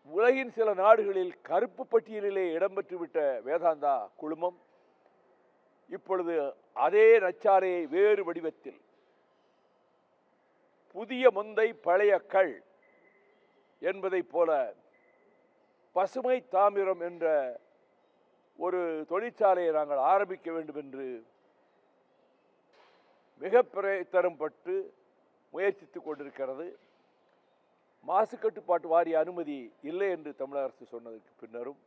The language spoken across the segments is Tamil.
உலகின் சில நாடுகளில் கருப்பு பட்டியலிலே இடம்பெற்றுவிட்ட வேதாந்தா குழுமம் இப்பொழுது அதே நச்சாலையை வேறு வடிவத்தில் புதிய முந்தை பழைய கள் என்பதைப் போல பசுமை தாமிரம் என்ற ஒரு தொழிற்சாலையை நாங்கள் ஆரம்பிக்க வேண்டும் என்று மிக பிரயத்தனப்பட்டு முயற்சித்துக் கொண்டிருக்கிறது. மாசு கட்டுப்பாட்டு வாரிய அனுமதி இல்லை என்று தமிழக அரசு சொன்னதற்கு பின்னரும்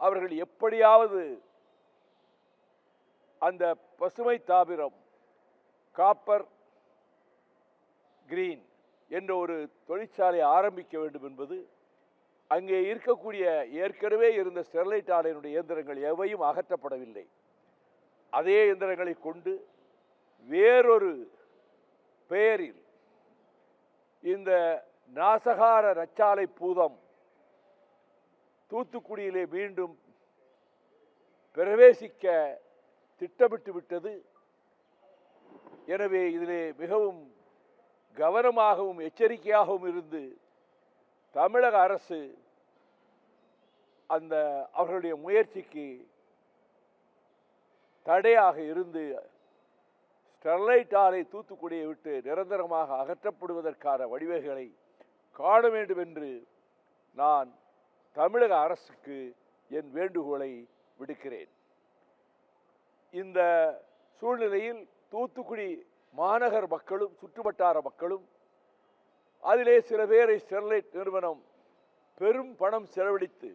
அவர்கள் எப்படியாவது அந்த பசுமை தாமிரம் காப்பர் கிரீன் என்ற ஒரு தொழிற்சாலை ஆரம்பிக்க வேண்டும் என்பது, அங்கே இருக்கக்கூடிய ஏற்கனவே இருந்த ஸ்டெர்லைட் ஆலையினுடைய இயந்திரங்கள் எவையும் அகற்றப்படவில்லை. அதே இயந்திரங்களை கொண்டு வேறொரு பெயரில் இந்த நாசகார நச்சாலை பூதம் தூத்துக்குடியிலே மீண்டும் பிரவேசிக்க திட்டமிட்டு விட்டது. எனவே இதிலே மிகவும் கவனமாகவும் எச்சரிக்கையாகவும் இருந்து தமிழக அரசு அந்த அவர்களுடைய முயற்சிக்கு தடையாக இருந்து ஸ்டெர்லைட் ஆலை தூத்துக்குடியை விட்டு நிரந்தரமாக அகற்றப்படுவதற்கான வழிவகைகளை காண வேண்டும் என்று நான் தமிழக அரசுக்கு என் வேண்டுகோளை விடுக்கிறேன். இந்த சூழ்நிலையில் தூத்துக்குடி மாநகர் மக்களும் சுற்றுவட்டார மக்களும், அதிலே சில பேரை ஸ்டெர்லைட் நிறுவனம் பெரும் பணம் செலவழித்து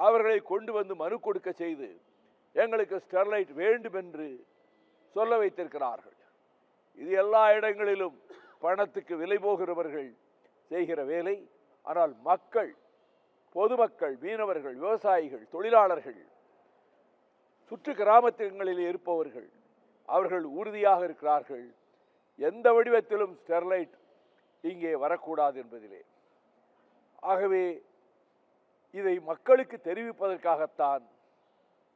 அவர்களை கொண்டு வந்து மனு கொடுக்க செய்து எங்களுக்கு ஸ்டெர்லைட் வேண்டும் என்று சொல்ல வைத்திருக்கிறார்கள். இது எல்லா இடங்களிலும் பணத்துக்கு விலை போகிறவர்கள் செய்கிற வேலை. ஆனால் மக்கள், பொதுமக்கள், மீனவர்கள், விவசாயிகள், தொழிலாளர்கள், சுற்று கிராமங்களில் இருப்பவர்கள் அவர்கள் உறுதியாக இருக்கிறார்கள். எந்த வடிவத்திலும் ஸ்டெர்லைட் இங்கே வரக்கூடாது என்பதிலே. ஆகவே இதை மக்களுக்கு தெரிவிப்பதற்காகத்தான்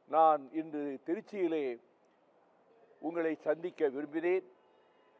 நான் இன்று திருச்சியிலே உங்களை சந்திக்க விரும்பினேன்.